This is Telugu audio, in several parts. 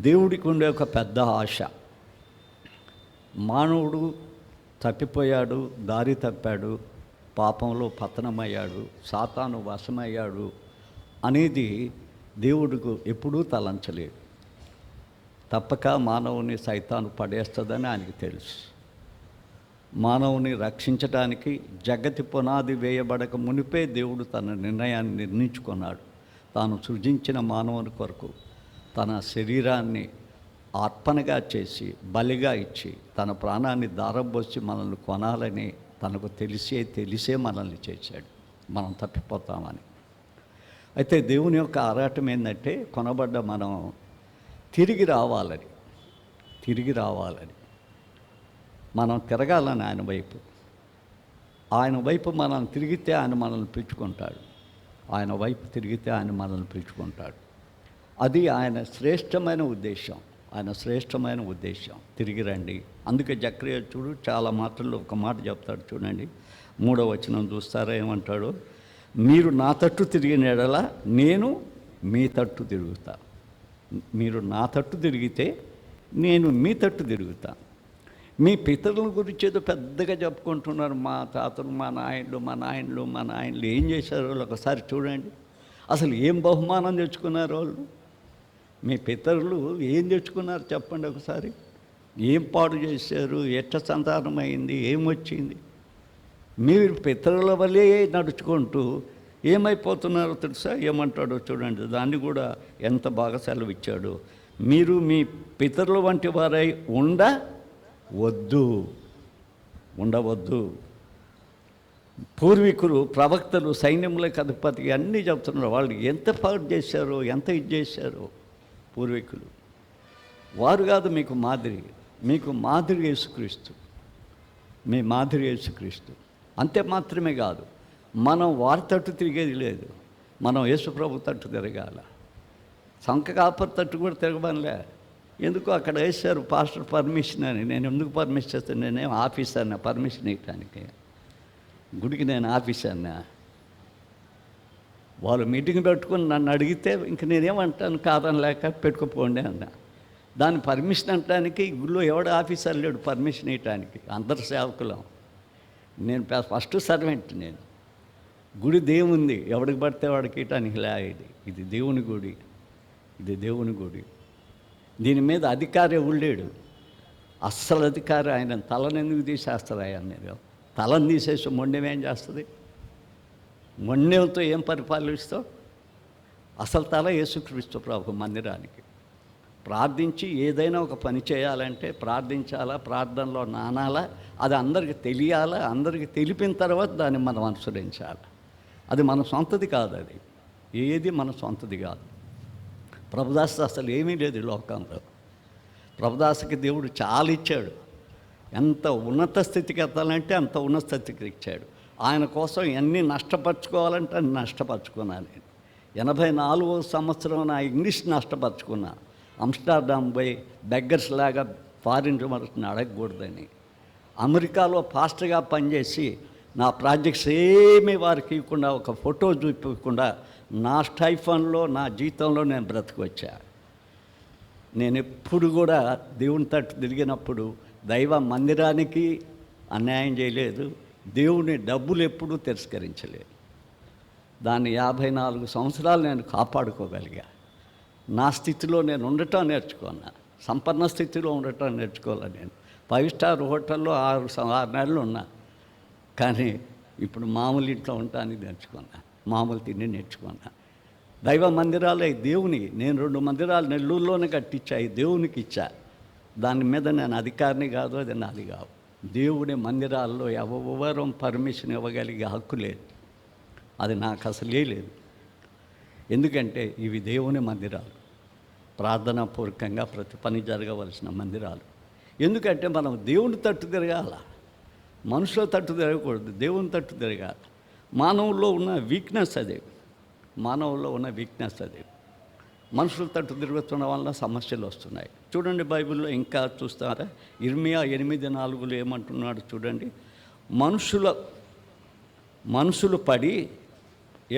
దేవుడికి ఉండే ఒక పెద్ద ఆశ, మానవుడు తప్పిపోయాడు, దారి తప్పాడు, పాపంలో పతనమయ్యాడు, సాతాను వశమయ్యాడు అనేది దేవుడికి ఎప్పుడూ తలంచలేదు. తప్పక మానవుని సైతాను పడేస్తుందని ఆయనకి తెలుసు. మానవుని రక్షించడానికి జగతి పునాది వేయబడక మునిపే దేవుడు తన నిర్ణయాన్ని నిర్ణయించుకున్నాడు. తాను సృజించిన మానవుని కొరకు తన శరీరాన్ని అర్పణగా చేసి బలిగా ఇచ్చి తన ప్రాణాన్ని దారబోసి మనల్ని కొనాలని తనకు తెలిసే మనల్ని చేశాడు, మనం తప్పిపోతామని. అయితే దేవుని యొక్క ఆరాటం ఏంటంటే కొనబడ్డ మనం తిరిగి రావాలని మనం తిరగాలని ఆయన వైపు మనం తిరిగితే ఆయన మనల్ని పిలుచుకుంటాడు. అది ఆయన శ్రేష్టమైన ఉద్దేశం. తిరిగి రండి. అందుకే జకర్యా చూడు చాలా మాటల్లో ఒక మాట చెప్తాడు చూడండి. 3వ వచనం చూస్తారా ఏమంటాడు? మీరు నా తట్టు తిరిగిన ఎడల నేను మీ తట్టు తిరుగుతా. మీరు నా తట్టు తిరిగితే నేను మీ తట్టు తిరుగుతా. మీ పితరుల గురించి ఏదో పెద్దగా చెప్పుకుంటున్నారు. మా తాతలు, మా నాయనలు ఏం చేశారో ఒకసారి చూడండి. అసలు ఏం బహుమానం తెచ్చుకున్నారు వాళ్ళు? మీ పితరులు ఏం తెచ్చుకున్నారు చెప్పండి ఒకసారి. ఏం పాడు చేశారు? ఎట్ట సంతానం అయింది? ఏమొచ్చింది? మీరు పితరుల వల్లే నడుచుకుంటూ ఏమైపోతున్నారో తెలుసా? ఏమంటాడో చూడండి. దాన్ని కూడా ఎంత బాగా సెలవిచ్చాడు. మీరు మీ పితరుల వంటి వారై ఉండవద్దు. పూర్వీకులు, ప్రవక్తలు, సైన్యములకు అధిపతి అన్నీ చెప్తున్నారు. వాళ్ళు ఎంత పాడు చేశారో, ఎంత ఇది చేశారో పూర్వీకులు. వారు కాదు మీకు మాదిరి యేసుక్రీస్తు. మీ మాదిరి యేసుక్రీస్తు. అంతే మాత్రమే కాదు, మనం వారి తట్టు తిరిగేది లేదు. మనం యేసుప్రభు తట్టు తిరగాల. సంక కాపర్ తట్టు కూడా తిరగబనిలే. ఎందుకు అక్కడ వేశారు పాస్టర్ పర్మిషన్ అని. నేను ఎందుకు పర్మిషన్ చేస్తాను? నేనేం ఆఫీసర్నా పర్మిషన్ ఇవ్వటానికి? గుడికి నేను ఆఫీసర్నా? వాళ్ళు మీటింగ్ పెట్టుకుని నన్ను అడిగితే ఇంక నేనేమంటాను? కాదని లేక పెట్టుకుపోండి అన్నా. దాని పర్మిషన్ అంటానికి గుడిలో ఎవడు ఆఫీసర్ లేడు పర్మిషన్ ఇవ్వటానికి. అందరు సేవకులం. నేను ఫస్ట్ సర్వెంట్. నేను గుడి దేవుంది, ఎవడికి పడితే వాడికి ఇవ్వటానికి లే. ఇది దేవుని గుడి. దీని మీద అధికారి ఎవడు లేడు. అస్సలు అధికారి ఆయన. తలను ఎందుకు తీసేస్తారు? ఆయన తలను తీసేసి మొండెం ఏం చేస్తుంది? మొండెంతో ఏం పరిపాలిస్తావు? అసలు తల యేసుక్రీస్తు ప్రభు మందిరానికి ప్రార్థించి ఏదైనా ఒక పని చేయాలంటే ప్రార్థించాలా, ప్రార్థనలో నానాలా, అది అందరికీ తెలియాలా, అందరికీ తెలిపిన తర్వాత దాన్ని మనం అనుసరించాలి. అది మన సొంతది కాదు. అది ఏది మన సొంతది కాదు. ప్రభుదాసు అసలు ఏమీ లేదు ఈ లోకంలో. ప్రభుదాసుకి దేవుడు చాలా ఇచ్చాడు. ఎంత ఉన్నత స్థితికి ఎత్తాలంటే అంత ఉన్నత స్థితికి ఇచ్చాడు. ఆయన కోసం ఎన్ని నష్టపరుచుకోవాలంటే అన్ని నష్టపరుచుకున్నాను. నేను 84వ సంవత్సరం నా ఇంగ్లీష్ నష్టపరుచుకున్నా. ఆమ్స్టర్డామ్ పోయి బెగ్గర్స్ లాగా ఫారిన్ మనసుని అడగకూడదని అమెరికాలో పాస్టర్గా పనిచేసి నా ప్రాజెక్ట్స్ ఏమీ వారికి ఇవ్వకుండా, ఒక ఫోటో చూపించకుండా నా స్టైఫన్లో నా జీతంలో నేను బ్రతికొచ్చా. నేను ఎప్పుడు కూడా దేవుని తట్టు తిరిగినప్పుడు దైవ మందిరానికి అన్యాయం చేయలేదు. దేవుని డబ్బులు ఎప్పుడూ తిరస్కరించలేదు. దాన్ని 54 సంవత్సరాలు నేను కాపాడుకోగలిగా. నా స్థితిలో నేను ఉండటం నేర్చుకున్నా. సంపన్న స్థితిలో ఉండటం నేర్చుకోవాలి. నేను 5 స్టార్ హోటల్లో 6 నెలలు ఉన్నా. కానీ ఇప్పుడు మామూలు ఇంట్లో ఉండటానికి నేర్చుకున్నా. మామూలు తిండి నేర్చుకున్నా. దైవ మందిరాలే దేవుని. నేను 2 మందిరాలు నెల్లూరులోనే కట్టించాయి, దేవునికి ఇచ్చా. దాని మీద నేను అధికారిని కాదు, అది నాది కాదు. దేవుని మందిరాల్లో ఎవరు పర్మిషన్ ఇవ్వగలిగే హక్కు లేదు. అది నాకు అసలే లేదు. ఎందుకంటే ఇవి దేవుని మందిరాలు, ప్రార్థనాపూర్వకంగా ప్రతి పని జరగవలసిన మందిరాలు. ఎందుకంటే మనం దేవుని తట్టు తిరగాల, మనుషుల తట్టు తిరగకూడదు, దేవుని తట్టు తిరగాలి. మానవుల్లో ఉన్న వీక్నెస్ అదే. మనుషుల తట్టు తిరుగుతున్న వల్ల సమస్యలు వస్తున్నాయి. చూడండి బైబిల్లో ఇంకా చూస్తారా, ఇర్మియా 8:4 ఏమంటున్నాడు చూడండి. మనుషులు పడి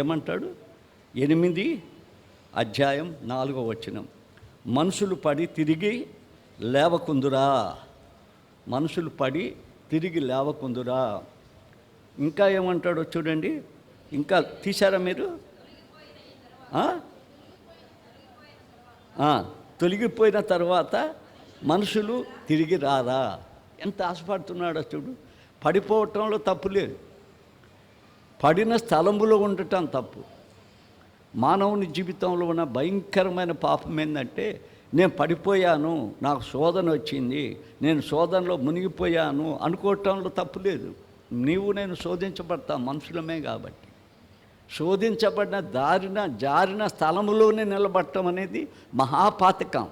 ఏమంటాడు? 8 అధ్యాయం 4వ వచనం. మనుషులు పడి తిరిగి లేవకుందురా. మనుషులు పడి తిరిగి లేవకుందురా. ఇంకా ఏమంటాడో చూడండి. ఇంకా తీశారా మీరు? తొలగిపోయిన తర్వాత మనుషులు తిరిగి రారా. ఎంత ఆశపడుతున్నాడో చూడు. పడిపోవటంలో తప్పు లేదు, పడిన స్థలంలో ఉండటం తప్పు. మానవుని జీవితంలో ఉన్న భయంకరమైన పాపం ఏంటంటే, నేను పడిపోయాను, నాకు శోధన వచ్చింది, నేను శోధనలో మునిగిపోయాను అనుకోవటంలో తప్పు లేదు. నీవు నేను శోధించబడతాం, మనుషులమే కాబట్టి. శోధించబడిన జారిన స్థలములోనే నిలబడటం అనేది మహాపాతకం.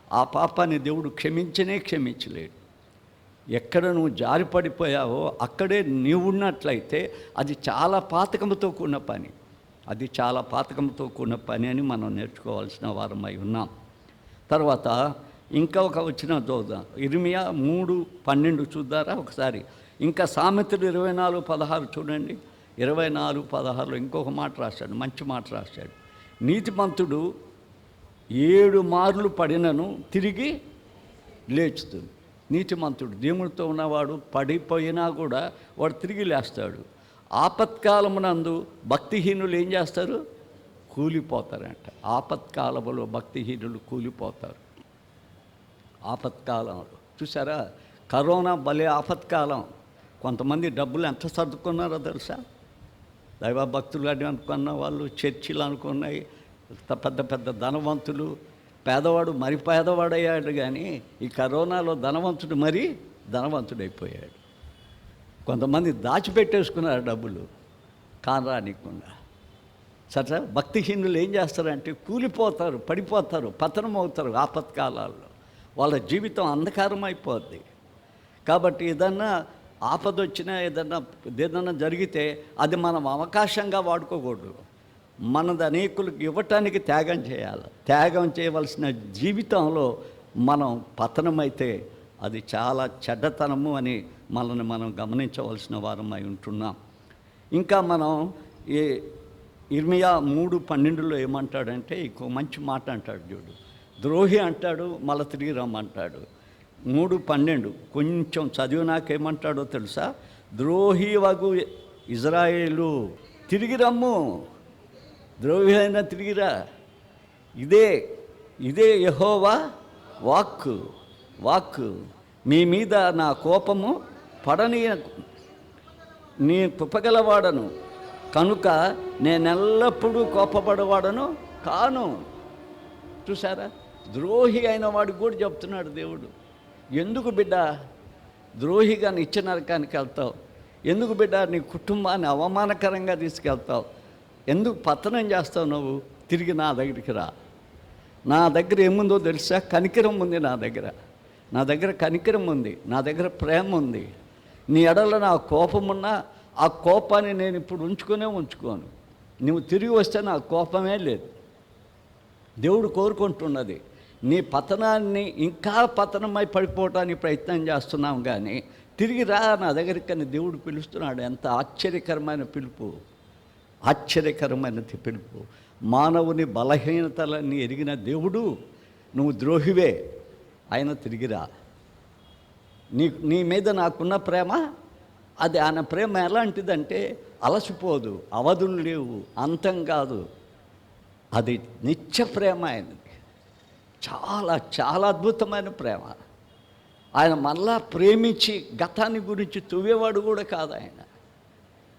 ఆ పాపాన్ని దేవుడు క్షమించలేడు. ఎక్కడ నువ్వు జారి పడిపోయావో అక్కడే నీవు ఉన్నట్లయితే అది చాలా పాతకంతో కూడిన పని. అది చాలా పాతకంతో కూడిన పని అని మనం నేర్చుకోవాల్సిన వారమై ఉన్నాం. తర్వాత ఇంకా ఒక వచ్చిన చూద్దాం. ఇర్మియా 3:12 చూద్దారా ఒకసారి. ఇంకా సామెతలు 24:16 చూడండి. 24:16 ఇంకొక మాట రాశాడు, మంచి మాట రాశాడు. నీతిమంతుడు 7 మార్లు పడినను తిరిగి లేచుతుంది. నీతిమంతుడు, దేవునితో ఉన్నవాడు పడిపోయినా కూడా వాడు తిరిగి లేస్తాడు. ఆపత్కాలమునందు భక్తిహీనులు ఏం చేస్తారు? కూలిపోతారంట. ఆపత్కాలంలో భక్తిహీనులు కూలిపోతారు. ఆపత్కాలంలో చూసారా, కరోనా భలే ఆపత్కాలం. కొంతమంది డబ్బులు ఎంత సర్దుకున్నారో తెలుసా? దైవభక్తులు అని అనుకున్న వాళ్ళు, చర్చిలు అనుకున్నాయి, పెద్ద పెద్ద ధనవంతులు. పేదవాడు మరి పేదవాడయ్యాడు, కానీ ఈ కరోనాలో ధనవంతుడు మరీ ధనవంతుడైపోయాడు. కొంతమంది దాచిపెట్టేసుకున్నారు డబ్బులు కానరానికుండా. సరే, భక్తిహీనులు ఏం చేస్తారంటే కూలిపోతారు, పడిపోతారు, పతనం అవుతారు. ఆపత్కాలాల్లో వాళ్ళ జీవితం అంధకారం అయిపోద్ది. కాబట్టి ఏదన్నా ఆపద వచ్చినా ఏదన్నా జరిగితే అది మనం అవకాశంగా వాడుకోకూడదు. మనది అనేకులకు ఇవ్వటానికి త్యాగం చేయాలి. త్యాగం చేయవలసిన జీవితంలో మనం పతనమైతే అది చాలా చెడ్డతనము అని మనల్ని మనం గమనించవలసిన వారమై ఉంటున్నాం. ఇంకా మనం ఈ ఇర్మియా 3:12 ఏమంటాడంటే, ఇంకో మంచి మాట అంటాడు చూడు. ద్రోహి అంటాడు, మళ్ళీ తిరిగి రమ్మంటాడు. 3:12 కొంచెం చదివినాకేమంటాడో తెలుసా? ద్రోహి వగు ఇజ్రాయేలు తిరిగి రమ్ము, ద్రోహి అయినా తిరిగిరా. ఇదే యెహోవా వాక్కు. మీ మీద నా కోపము పడనీయకు, నీ కృపగలవాడను కనుక నేనెల్లప్పుడూ కోపపడవాడను కాను. చూసారా, ద్రోహి అయిన వాడికి కూడా చెప్తున్నాడు దేవుడు. ఎందుకు బిడ్డ ద్రోహిగా నిత్య నరకానికి వెళ్తావు? ఎందుకు బిడ్డ నీ కుటుంబాన్ని అవమానకరంగా తీసుకెళ్తావు? ఎందుకు పతనం చేస్తావు? నువ్వు తిరిగి నా దగ్గరికి రా. నా దగ్గర ఏముందో తెలుసా? కనికరం ఉంది. నా దగ్గర కనికరం ఉంది, నా దగ్గర ప్రేమ ఉంది. నీ ఎడల నా కోపమున్నా ఆ కోపాన్ని నేను ఇప్పుడు ఉంచుకోను. నువ్వు తిరిగి వస్తే నా కోపమే లేదు. దేవుడు కోరుకుంటున్నది నీ పతనాన్ని, ఇంకా పతనమై పడిపోవటానికి ప్రయత్నం చేస్తున్నాం, కానీ తిరిగి రా నా దగ్గరికి దేవుడు పిలుస్తున్నాడు. ఎంత ఆశ్చర్యకరమైన పిలుపు! మానవుని బలహీనతలన్నీ ఎరిగిన దేవుడు, నువ్వు ద్రోహివే, ఆయన తిరిగిరా. నీ మీద నాకున్న ప్రేమ అది ఆయన ప్రేమ ఎలాంటిదంటే అలసిపోదు, అవధులు లేవు, అంతం కాదు. అది నిత్య ప్రేమ ఆయనది. చాలా చాలా అద్భుతమైన ప్రేమ. ఆయన మళ్ళా ప్రేమించి గతాన్ని గురించి తువ్వేవాడు కూడా కాదు ఆయన.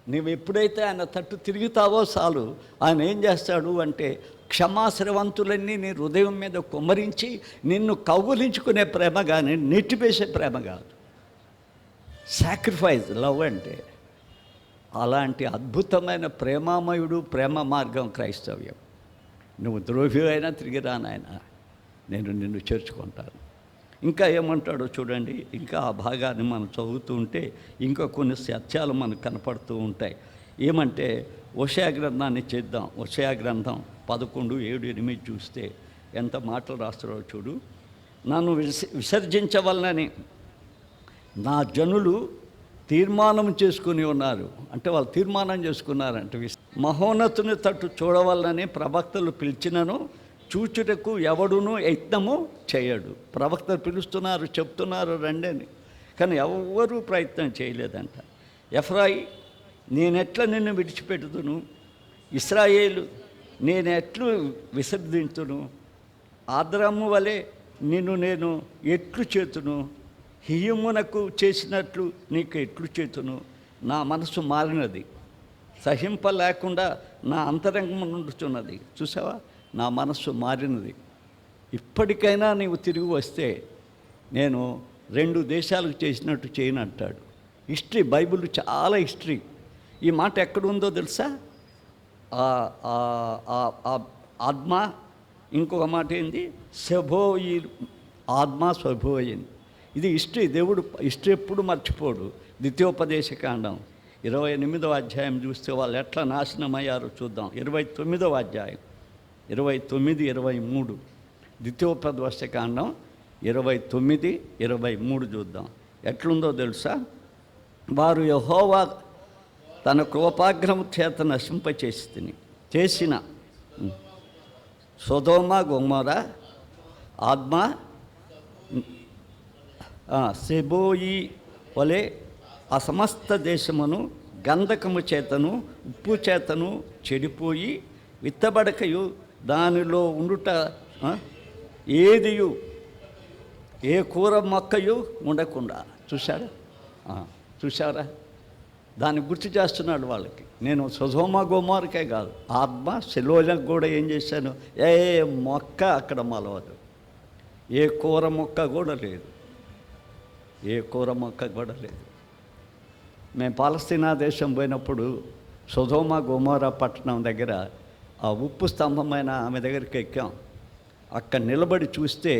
నువ్వు ఎప్పుడైతే ఆయన తట్టు తిరుగుతావో చాలు, ఆయన ఏం చేస్తాడు అంటే క్షమాశ్రవంతులన్నీ నీ హృదయం మీద కుమ్మరించి నిన్ను కౌగులించుకునే ప్రేమ, కానీ నెట్టిపేసే ప్రేమ కాదు. సాక్రిఫైస్ లవ్ అంటే అలాంటి అద్భుతమైన ప్రేమామయుడు, ప్రేమ మార్గం క్రైస్తవ్యం. నువ్వు ద్రోహి అయినా తిరిగి రానాయన, నేను నిన్ను చేర్చుకుంటాను. ఇంకా ఏమంటాడో చూడండి. ఇంకా ఆ భాగాన్ని మనం చదువుతూ ఉంటే ఇంకా కొన్ని సత్యాలు మనకు కనపడుతూ ఉంటాయి. ఏమంటే హోషేయ గ్రంథాన్ని చేద్దాం. హోషేయ గ్రంథం 11:7-8 చూస్తే ఎంత మాటలు రాస్తారో చూడు. నన్ను విసర్జించవలనని నా జనులు తీర్మానం చేసుకుని ఉన్నారు. అంటే వాళ్ళు తీర్మానం చేసుకున్నారంటే మహోన్నతుని తట్టు చూడవలనని ప్రవక్తలు పిలిచినను చూచుటకు ఎవడునూ యత్నము చేయడు. ప్రవక్తలు పిలుస్తున్నారు, చెప్తున్నారు రండి అని, కానీ ఎవ్వరూ ప్రయత్నం చేయలేదంట. ఎఫ్రాయి, నేనెట్లా నిన్ను విడిచిపెట్టుదును? ఇశ్రాయేలు, నేనెట్లు విసర్జించును? ఆద్రాము వలె నిన్ను నేను ఎట్లు చేతును? హియమునకు చేసినట్లు నీకు ఎట్లు చేతును? నా మనసు మారినది, సహింపలేకుండా నా అంతరంగం నుండుచున్నది. చూసావా, నా మనస్సు మారినది. ఇప్పటికైనా నీవు తిరిగి వస్తే నేను 2 దేశాలకు చేసినట్టు చేయను అంటాడు. హిస్టరీ, బైబిల్ చాలా హిస్టరీ. ఈ మాట ఎక్కడుందో తెలుసా? ఆత్మ, ఇంకొక మాట ఏంది? శబోయి, ఆత్మ శబోయిన్. ఇది హిస్టరీ. దేవుడు హిస్టరీ ఎప్పుడు మర్చిపోడు. ద్వితీయోపదేశకాండం 28వ అధ్యాయం చూస్తే వాళ్ళు ఎట్లా నాశనం అయ్యారో చూద్దాం. 29వ అధ్యాయం 29, 23. ద్వితీయోపదేశకాండం 29, 23 చూద్దాం. ఎట్లుందో తెలుసా? వారు యెహోవా తన కోపాగ్రము చేత చేసిన సొదొమ గొమొర, ఆద్మ, సెబోయి వలె ఆ సమస్త దేశమును గంధకము చేతను ఉప్పు చేతను చెడిపోయి విత్తబడకయు దానిలో ఉండుట ఏదియు ఏ కూర మొక్కయు ఉండకుండా. చూశారా? దాన్ని గుర్తు చేస్తున్నాడు వాళ్ళకి. నేను సొదొమ గొమొరకే కాదు, ఆత్మ సెలోలకు కూడా ఏం చేశాను? ఏ మొక్క అక్కడ మొలవదు, ఏ కూర మొక్క కూడా లేదు, ఏ కూర మొక్క కూడా లేదు. మేము పాలస్తీనా దేశం పోయినప్పుడు సొదొమ గొమొర పట్టణం దగ్గర ఆ ఉప్పు స్తంభమైన ఆమె దగ్గరికి ఎక్కాం. అక్కడ నిలబడి చూస్తే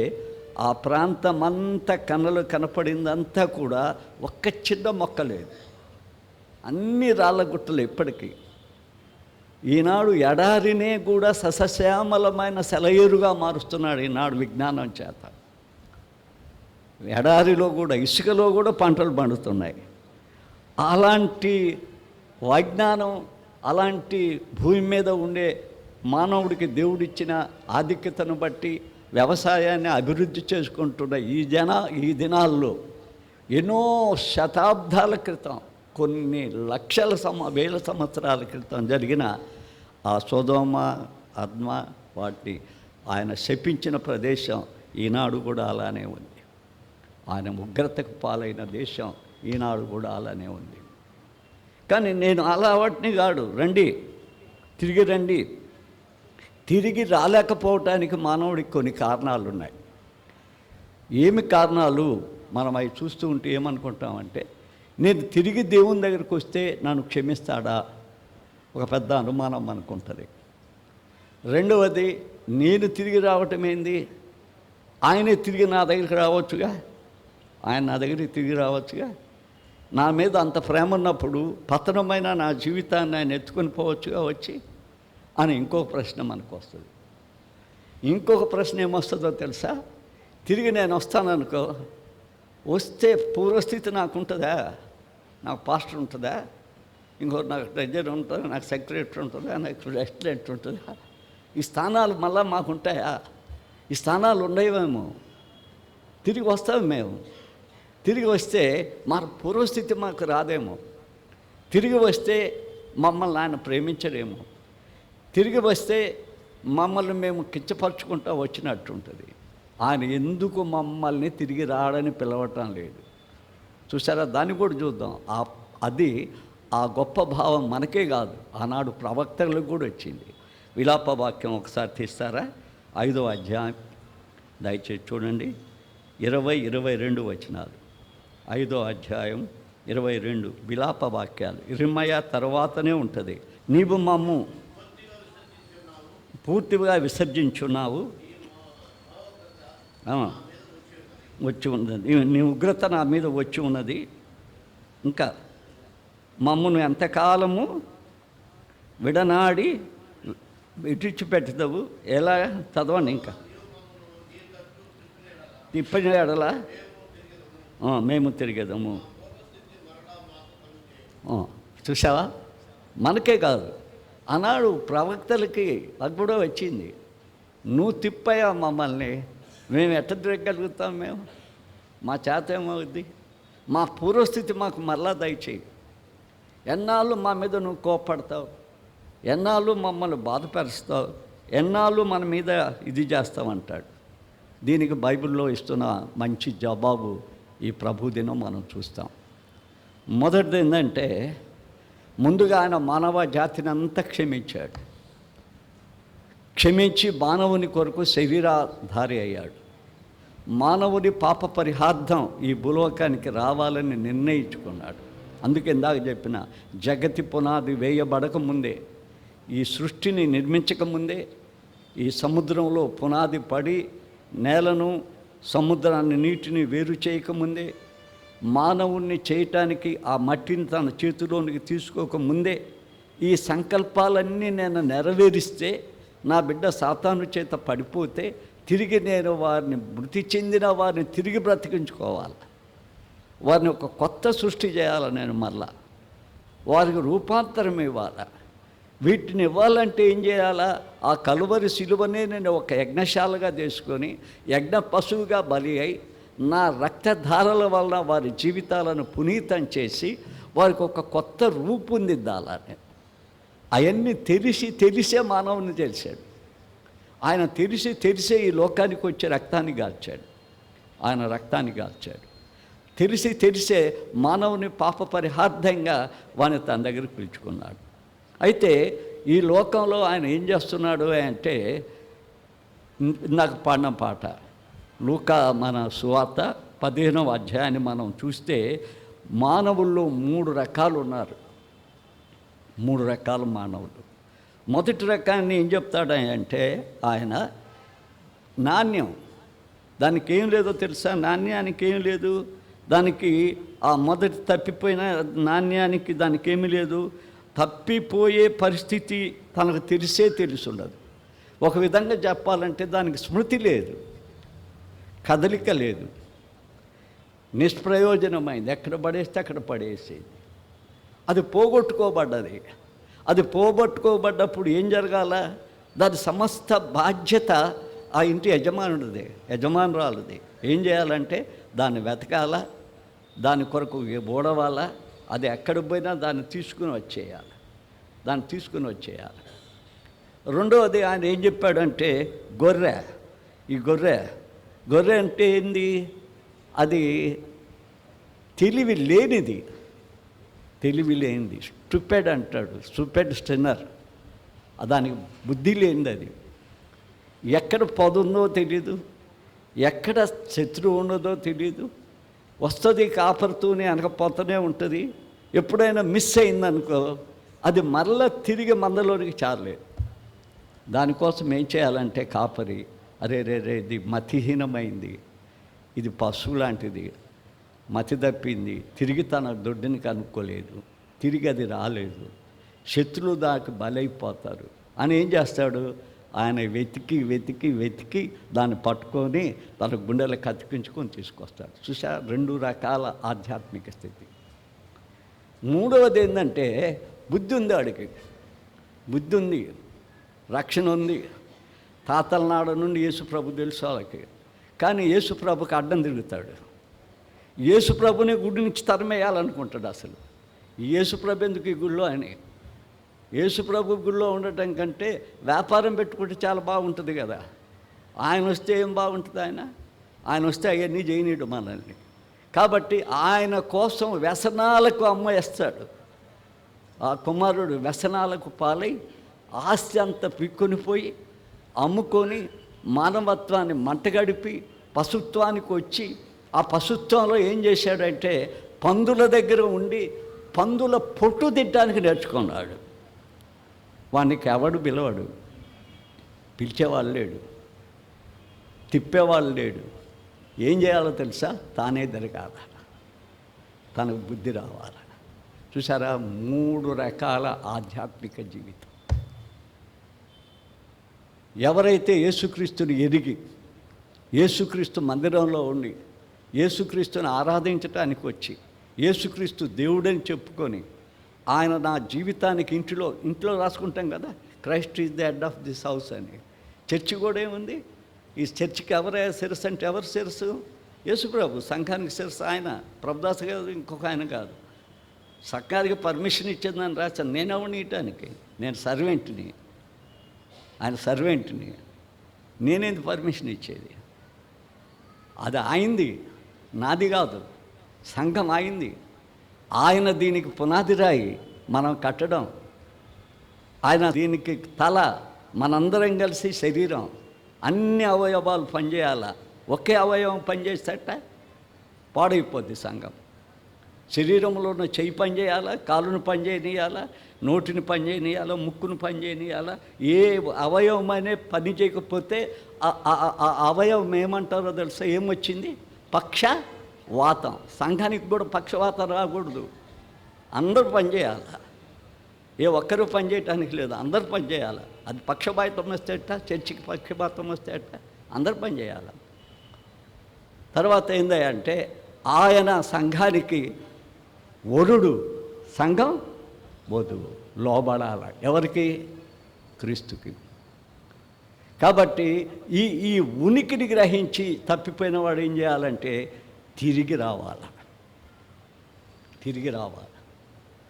ఆ ప్రాంతం అంతా కన్నులు కనపడిందంతా కూడా ఒక్క చిన్న మొక్క లేదు, అన్ని రాళ్ళ గుట్టలు. ఇప్పటికీ ఈనాడు ఎడారినే కూడా సస్యశ్యామలమైన సెలయేరుగా మారుస్తున్నాడు ఈనాడు విజ్ఞానం చేత. ఎడారిలో కూడా, ఇసుకలో కూడా పంటలు పండుతున్నాయి. అలాంటి వైజ్ఞానం, అలాంటి భూమి మీద ఉండే మానవుడికి దేవుడిచ్చిన ఆధిక్యతను బట్టి వ్యవసాయాన్ని అభివృద్ధి చేసుకుంటున్న ఈ దినాల్లో ఎన్నో శతాబ్దాల క్రితం, కొన్ని లక్షల వేల సంవత్సరాల క్రితం జరిగిన ఆ సొదొమ, ఆద్మ వాటిని ఆయన శపించిన ప్రదేశం ఈనాడు కూడా అలానే ఉంది. ఆయన ఉగ్రతకు పాలైన దేశం ఈనాడు కూడా అలానే ఉంది. కానీ నేను అలా వాటిని కాదు, రండి, తిరిగి రండి. తిరిగి రాలేకపోవటానికి మానవుడికి కొన్ని కారణాలు ఉన్నాయి. ఏమి కారణాలు? మనం అవి చూస్తూ ఉంటే ఏమనుకుంటామంటే, నేను తిరిగి దేవుని దగ్గరికి వస్తే నన్ను క్షమిస్తాడా? ఒక పెద్ద అనుమానం మనకుంటుంది. రెండవది, నేను తిరిగి రావటం ఏంది? ఆయనే తిరిగి నా దగ్గరికి రావచ్చుగా, ఆయన నా దగ్గరికి తిరిగి రావచ్చుగా. నా మీద అంత ప్రేమ ఉన్నప్పుడు పతనమైన నా జీవితాన్ని ఆయన ఎత్తుకొని పోవచ్చుగా వచ్చి అని ఇంకొక ప్రశ్న మనకు వస్తుంది. ఇంకొక ప్రశ్న ఏమొస్తుందో తెలుసా? తిరిగి నేను వస్తాననుకో, వస్తే పూర్వస్థితి నాకు ఉంటుందా? నాకు పాస్టర్ ఉంటుందా? ఇంకోటి నాకు ట్రెజర్ ఉంటుందా? నాకు సెక్రటరీ ఉంటుందా? నాకు రెస్టారెంట్ ఉంటుందా? ఈ స్థానాలు మళ్ళీ మాకు ఉంటాయా? ఈ స్థానాలు ఉండేవేమో. తిరిగి వస్తాము మేము. తిరిగి వస్తే మా పూర్వస్థితి మాకు రాదేమో. తిరిగి వస్తే మమ్మల్ని ఆయన ప్రేమించడేమో. తిరిగి వస్తే మమ్మల్ని మేము కిచ్చపరుచుకుంటూ వచ్చినట్టు ఉంటుంది. ఆయన ఎందుకు మమ్మల్ని తిరిగి రాడని పిలవటం లేదు? చూసారా? దాన్ని కూడా చూద్దాం. అది ఆ గొప్ప భావం మనకే కాదు, ఆనాడు ప్రవక్తలకు కూడా వచ్చింది. విలాప వాక్యం ఒకసారి తీస్తారా? 5వ అధ్యాయం దయచేసి చూడండి. 20, 22 వచనాలు. 5వ అధ్యాయం 22 విలాప వాక్యాలు. ఇర్మయా తర్వాతనే ఉంటుంది. నీవు మమ్ము పూర్తిగా విసర్జించున్నావు, వచ్చి ఉన్నది, నీ ఉగ్రత నా మీద వచ్చి ఉన్నది. ఇంకా మమ్మను ఎంతకాలము విడనాడి విడిచిపెట్టదవు? ఎలా? చదవండి ఇంకా. తిప్పిన ఎడల మేము తిరిగేదాము. చూసావా? మనకే కాదు, ఆనాడు ప్రవక్తలకి అది కూడా వచ్చింది. నువ్వు తిప్పయా మమ్మల్ని, మేము ఎట్ట తిరగలుగుతాం? మా చేత ఏమవుద్ది? మా పూర్వస్థితి మాకు మరలా దయచేయి. ఎన్నాళ్ళు మా మీద నువ్వు కోపడతావు? ఎన్నాళ్ళు మమ్మల్ని బాధపరుస్తావు? ఎన్నాళ్ళు మన మీద ఇది చేస్తామంటాడు. దీనికి బైబిల్లో ఇస్తున్న మంచి జవాబు ఈ ప్రభుదినం మనం చూస్తాం. మొదటిది ఏంటంటే, ముందుగా ఆయన మానవ జాతిని అంతా క్షమించాడు. క్షమించి మానవుని కొరకు శరీరధారి అయ్యాడు. మానవుని పాప పరిహార్థం ఈ భూలోకానికి రావాలని నిర్ణయించుకున్నాడు. అందుకే ఇందాక చెప్పిన, జగతి పునాది వేయబడక ముందే, ఈ సృష్టిని నిర్మించకముందే, ఈ సముద్రంలో పునాది పడి నేలను సముద్రాన్ని నీటిని వేరు చేయకముందే, మానవుణ్ణి చేయటానికి ఆ మట్టిని తన చేతిలోనికి తీసుకోకముందే, ఈ సంకల్పాలన్నీ నేను నెరవేరిస్తే నా బిడ్డ సాతాను చేత పడిపోతే తిరిగి నేను వారిని మృతి చెందిన వారిని తిరిగి బ్రతికించుకోవాలి. వారిని ఒక కొత్త సృష్టి చేయాలి. నేను మళ్ళా వారికి రూపాంతరం ఇవ్వాలి. వీటిని ఇవ్వాలంటే ఏం చేయాలా? ఆ కలువరి సిలువనే నేను ఒక యజ్ఞశాలగా చేసుకొని యజ్ఞ పశువుగా బలి అయి నా రక్తధారల వలన వారి జీవితాలను పునీతం చేసి వారికి ఒక కొత్త రూపుందిద్దాలని. అవన్నీ తెలిసే మానవుని తెలిసాడు. ఆయన తెలిసే ఈ లోకానికి వచ్చే రక్తాన్ని గాల్చాడు. ఆయన రక్తాన్ని గాల్చాడు. తెలిసే మానవుని పాప పరిహార్థంగా వాని తన దగ్గరికి పిలుచుకున్నాడు. అయితే ఈ లోకంలో ఆయన ఏం చేస్తున్నాడు అంటే, నాకు పాడిన పాట లూకా మన సువార్త 15వ అధ్యాయాన్ని మనం చూస్తే, మానవుల్లో 3 రకాలు ఉన్నారు. 3 రకాల మానవులు. మొదటి రకాన్ని ఏం చెప్తాడు అంటే, ఆయన నాణ్యం, దానికి ఏం లేదో తెలుసా? నాణ్యానికి ఏం లేదు. దానికి ఆ మొదటి తప్పిపోయిన నాణ్యానికి దానికి ఏమీ లేదు. తప్పిపోయే పరిస్థితి తనకు తెలుసుండదు. ఒక విధంగా చెప్పాలంటే దానికి స్మృతి లేదు, కదలిక లేదు, నిష్ప్రయోజనమైంది. ఎక్కడ పడేస్తే అక్కడ పడేసేది. అది పోగొట్టుకోబడ్డది. అది పోగొట్టుకోబడ్డప్పుడు ఏం జరగాల? దాని సమస్త బాధ్యత ఆ ఇంటి యజమానురాలది. ఏం చేయాలంటే దాన్ని వెతకాలా, దాని కొరకు ఓడవాలా, అది ఎక్కడికి పోయినా దాన్ని తీసుకుని వచ్చేయాలి. రెండవది ఆయన ఏం చెప్పాడంటే, ఈ గొర్రె అంటే ఏంది? అది తెలివి లేనిది. స్టూపిడ్ అంటాడు. స్టూపిడ్ స్టెన్నర్. దానికి బుద్ధి లేనిది. అది ఎక్కడ పొదుందో తెలీదు, ఎక్కడ శత్రువు ఉన్నదో తెలీదు. వస్తుంది కాపరుతూనే అనకపోతూనే ఉంటుంది. ఎప్పుడైనా మిస్ అయిందనుకో, అది మరలా తిరిగి మందలోనికి చారలేదు. దానికోసం ఏం చేయాలంటే కాపరి, అరే ఇది మతిహీనమైంది, ఇది పశువు లాంటిది, మతి తప్పింది, తిరిగి తన దొడ్డిని కనుక్కోలేదు, తిరిగి అది రాలేదు, శత్రువులు దానికి బలైపోతారు అని ఏం చేస్తాడు? ఆయన వెతికి దాన్ని పట్టుకొని తన గుండెలకు అతికించుకొని తీసుకొస్తాడు. చూసా, 2 రకాల ఆధ్యాత్మిక స్థితి. మూడవది ఏంటంటే, బుద్ధి ఉంది. వాడికి బుద్ధి ఉంది, రక్షణ ఉంది. తాతల నాడు నుండి యేసుప్రభు తెలుసు వాళ్ళకి. కానీ యేసుప్రభుకి అడ్డం తిరుగుతాడు. యేసుప్రభుని గుడి నుంచి తరిమేయాలనుకుంటాడు. అసలు యేసుప్రభు ఎందుకు ఈ గుళ్ళో అని? యేసుప్రభు గుళ్ళో ఉండటం కంటే వ్యాపారం పెట్టుకుంటే చాలా బాగుంటుంది కదా. ఆయన వస్తే ఏం బాగుంటుంది? ఆయన వస్తే అవన్నీ చేయనీడు మనల్ని. కాబట్టి ఆయన కోసం వ్యసనాలకు అమ్మేస్తాడు. ఆ కుమారుడు వ్యసనాలకు పాలై ఆస్తి అంతా పిక్కునిపోయి అమ్ముకొని మానవత్వాన్ని మంటగడిపి పశుత్వానికి వచ్చి, ఆ పశుత్వంలో ఏం చేశాడంటే పందుల దగ్గర ఉండి పందుల పొట్టు తిట్టడానికి నేర్చుకున్నాడు. వానికి ఎవడు పిలవడు, పిలిచేవాళ్ళు లేడు, తిప్పేవాళ్ళు లేడు. ఏం చేయాలో తెలుసా? తానే తిరగాల, తనకు బుద్ధి రావాలి. చూసారా, 3 రకాల ఆధ్యాత్మిక జీవితం. ఎవరైతే యేసుక్రీస్తుని ఎరిగి, యేసుక్రీస్తు మందిరంలో ఉండి, యేసుక్రీస్తుని ఆరాధించటానికి వచ్చి, యేసుక్రీస్తు దేవుడని చెప్పుకొని, ఆయన నా జీవితానికి ఇంట్లో రాసుకుంటాం కదా, Christ is the head of this house అని. చర్చి కూడా ఏముంది? ఈ చర్చికి ఎవరే శిరస్సు అంటే ఎవరు శిరస్సు? యేసుప్రభు. సంఘానికి శిరస్సు ఆయన. ప్రభుదాస్ గారు ఇంకొక ఆయన కాదు. సంఘానికి పర్మిషన్ ఇచ్చిందని రాశాను. నేనెవరిని ఇయటానికి? నేను సర్వెంట్ని, ఆయన సర్వెంట్ని. నేనేంది పర్మిషన్ ఇచ్చేది? అది ఆయింది, నాది కాదు. సంఘం ఆయింది. ఆయన దీనికి పునాది రాయి, మనం కట్టడం. ఆయన దీనికి తల, మనందరం కలిసి శరీరం. అన్ని అవయవాలు పనిచేయాల. ఒకే అవయవం పనిచేసేట పాడైపోద్ది సంఘం. శరీరంలో ఉన్న చెయ్యి పని చేయాలా, కాలును పని చేయనియాలా, నోటిని పని చేయనియాలా, ముక్కును పని చేయనియాలా. ఏ అవయవం అనే పని చేయకపోతే ఆ అవయవం ఏమంటారో తెలుసా? ఏమొచ్చింది? పక్షవాతం. సంఘానికి కూడా పక్షవాతం రాకూడదు. అందరూ పని చేయాలి. ఏ ఒక్కరూ పని చేయటానికి లేదు, అందరూ పని చేయాలి. అది పక్షపాతం వస్తేట, చర్చికి పక్షపాతం వస్తేట, అందరూ పని చేయాలి. తర్వాత ఏందంటే ఆయన సంఘానికి వరుడు, సంఘం వధువు. లోబడాల. ఎవరికి? క్రీస్తుకి. కాబట్టి ఈ ఉనికిని గ్రహించి తప్పిపోయిన వాడు ఏం చేయాలంటే తిరిగి రావాలి.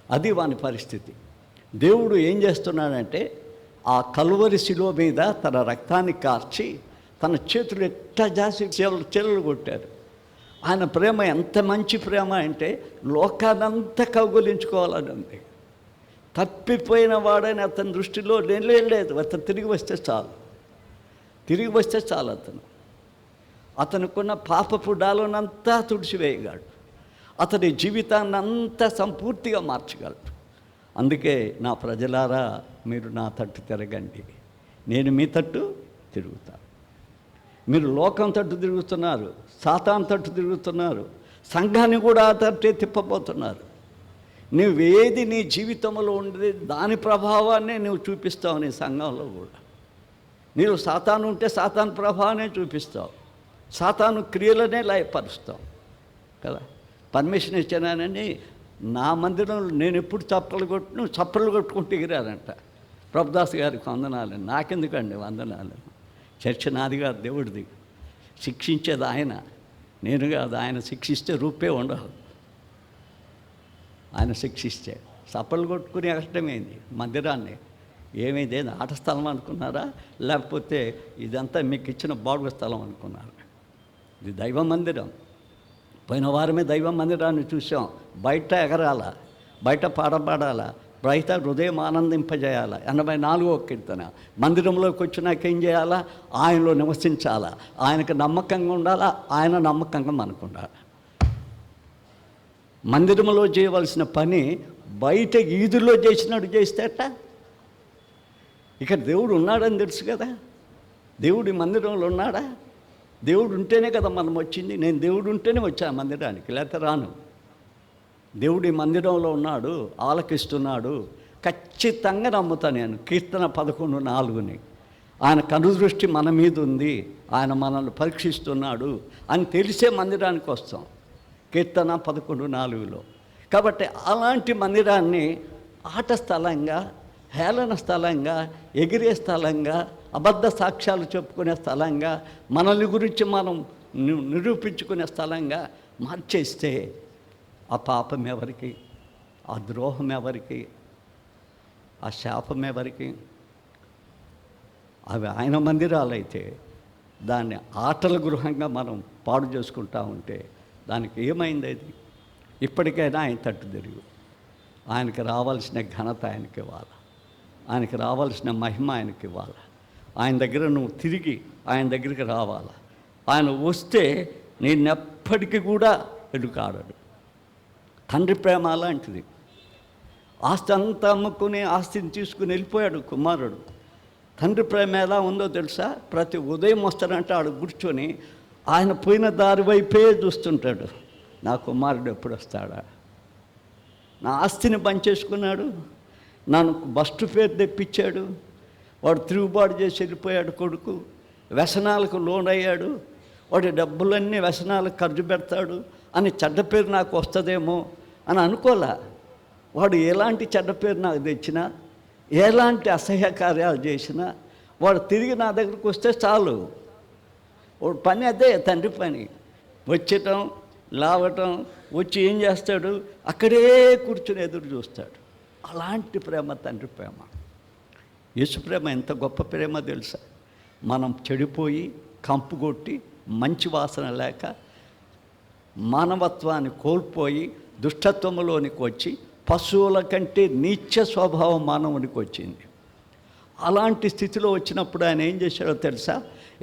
అది వాని పరిస్థితి. దేవుడు ఏం చేస్తున్నాడంటే ఆ కలువరి శిలువ మీద తన రక్తాన్ని కార్చి తన చేతులు ఎట్లా జాసి చెల్లలు కొట్టారు. ఆయన ప్రేమ ఎంత మంచి ప్రేమ అంటే లోకానంతా కౌగులించుకోవాలని ఉంది. తప్పిపోయిన వాడని అతని దృష్టిలో లేదు. అతను తిరిగి వస్తే చాలు. అతనుకున్న పాపపు డాలనంతా తుడిచివేయగలడు. అతని జీవితాన్ని అంతా సంపూర్తిగా మార్చగలడు. అందుకే నా ప్రజలారా, మీరు నా తట్టు తిరగండి, నేను మీ తట్టు తిరుగుతాను. మీరు లోకం తట్టు తిరుగుతున్నారు, సాతాను తట్టు తిరుగుతున్నారు, సంఘాన్ని కూడా ఆ తట్టే తిప్పబోతున్నారు. నువ్వేది నీ జీవితంలో ఉండేది దాని ప్రభావాన్నే నువ్వు చూపిస్తావు. నీ సంఘంలో కూడా నీవు సాతాను ఉంటే సాతాను ప్రభావాన్నే చూపిస్తావు. సాతాను క్రియలనే లయపరుస్తావు కదా. పర్మిషన్ ఇచ్చానని నా మందిరంలో నేను ఎప్పుడు చప్పలు కొట్టుకుంటూ ఎగిరారంట. ప్రభుదాస్ గారికి వందనాలు. నాకెందుకండి వందనాలు? చర్చ నాది కాదు, దేవుడిది. శిక్షించేది ఆయన, నేను కాదు. ఆయన శిక్షిస్తే రూపే ఉండదు. ఆయన శిక్షిస్తే చప్పలు కొట్టుకుని కష్టమైంది. మందిరాన్ని ఏమైంది? ఆట స్థలం అనుకున్నారా? లేకపోతే ఇదంతా మీకు ఇచ్చిన బాడుగ స్థలం అనుకున్నారా? ఇది దైవ మందిరం. పోయిన వారమే దైవ మందిరాన్ని చూసాం. బయట ఎగరాల, బయట పాడపాడాల, బయట హృదయం ఆనందింపజేయాల. 84వ కీర్తన. మందిరంలోకి వచ్చినాక ఏం చేయాలా? ఆయనలో నివసించాలా, ఆయనకు నమ్మకంగా ఉండాలా, ఆయన నమ్మకంగా మనకు ఉండాలి. మందిరంలో చేయవలసిన పని బయట ఈదుల్లో చేసినట్టు చేస్తేట. ఇక్కడ దేవుడు ఉన్నాడని తెలుసు కదా. దేవుడు ఈ మందిరంలో ఉన్నాడా? దేవుడు ఉంటేనే కదా మనం వచ్చింది. నేను దేవుడు ఉంటేనే వచ్చాను మందిరానికి, లేకపోతే రాను. దేవుడు ఈ మందిరంలో ఉన్నాడు, ఆలకిస్తున్నాడు. ఖచ్చితంగా నమ్ముతా నేను. కీర్తన 11:4 ఆయన కనుదృష్టి మన మీద ఉంది, ఆయన మనల్ని పరీక్షిస్తున్నాడు అని తెలిసే మందిరానికి వస్తాం. కీర్తన 11:4. కాబట్టి అలాంటి మందిరాన్ని ఆట స్థలంగా, హేళన స్థలంగా, ఎగిరే స్థలంగా, అబద్ధ సాక్ష్యాలు చెప్పుకునే స్థలంగా, మనల్ని గురించి మనం నిరూపించుకునే స్థలంగా మార్చేస్తే ఆ పాపం ఎవరికి? ఆ ద్రోహం ఎవరికి? ఆ శాపం ఎవరికి? అవి ఆయన మందిరాలైతే దాన్ని ఆటల గృహంగా మనం పాడు చేసుకుంటా ఉంటే దానికి ఏమైంది? అది ఇప్పటికైనా ఆయన తట్టు తిరుగు. ఆయనకి రావాల్సిన ఘనత ఆయనకి ఇవ్వాలి, ఆయనకి రావాల్సిన మహిమ ఆయనకి ఇవ్వాలి. ఆయన దగ్గర నువ్వు తిరిగి ఆయన దగ్గరికి రావాలి. ఆయన వస్తే నేనెప్పటికీ కూడా ఎడుకాడడు. తండ్రి ప్రేమ అలాంటిది. ఆస్తి అంతా అమ్ముకుని ఆస్తిని తీసుకుని వెళ్ళిపోయాడు కుమారుడు. తండ్రి ప్రేమ ఎలా ఉందో తెలుసా? ప్రతి ఉదయం వస్తాడంటే ఆడు కూర్చొని ఆయన పోయిన దారి వైపే చూస్తుంటాడు. నా కుమారుడు ఎప్పుడు వస్తాడా? నా ఆస్తిని పనిచేసుకున్నాడు, నన్ను బస్టు పేరు తెప్పించాడు, వాడు తిరుగుబాటు చేసి వెళ్ళిపోయాడు కొడుకు, వ్యసనాలకు లోనయ్యాడు, వాడి డబ్బులన్నీ వ్యసనాలకు ఖర్చు పెడతాడు అని చెడ్డ పేరు నాకు వస్తుందేమో అని అనుకోలే. వాడు ఎలాంటి చెడ్డ పేరు నాకు తెచ్చినా, ఎలాంటి అసహ్య కార్యాలు చేసినా, వాడు తిరిగి నా దగ్గరికి వస్తే చాలు. వాడు పని అదే, తండ్రి పని. వచ్చటం, లావటం, వచ్చి ఏం చేస్తాడు, అక్కడే కూర్చుని ఎదురు చూస్తాడు. అలాంటి ప్రేమ తండ్రి ప్రేమ. యేసు ప్రేమ ఎంత గొప్ప ప్రేమ తెలుసా? మనం చెడిపోయి, కంపు కొట్టి, మంచి వాసన లేక, మానవత్వాన్ని కోల్పోయి దుష్టత్వంలోనికి వచ్చి పశువుల కంటే నీచ స్వభావం మానవునికి వచ్చింది. అలాంటి స్థితిలో వచ్చినప్పుడు ఆయన ఏం చేశాడో తెలుసా?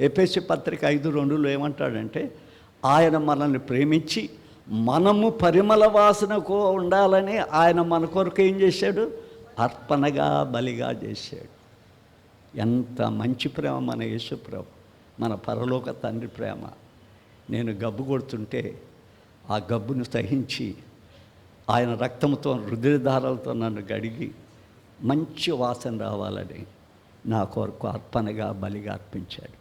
ఎఫెసీ పత్రిక 5:2 ఏమంటాడంటే, ఆయన మనల్ని ప్రేమించి మనము పరిమళ వాసనకు ఉండాలని ఆయన మన కొరకు ఏం చేశాడు? అర్పణగా, బలిగా చేశాడు. ఎంత మంచి ప్రేమ మన యేసు ప్రేమ, మన పరలోక తండ్రి ప్రేమ. నేను గబ్బు కొడుతుంటే ఆ గబ్బును సహించి ఆయన రక్తంతో, రుధిరధారాలతో నన్ను గడిగి మంచి వాసన రావాలని నా కొరకు అర్పణగా, బలిగా అర్పించాడు.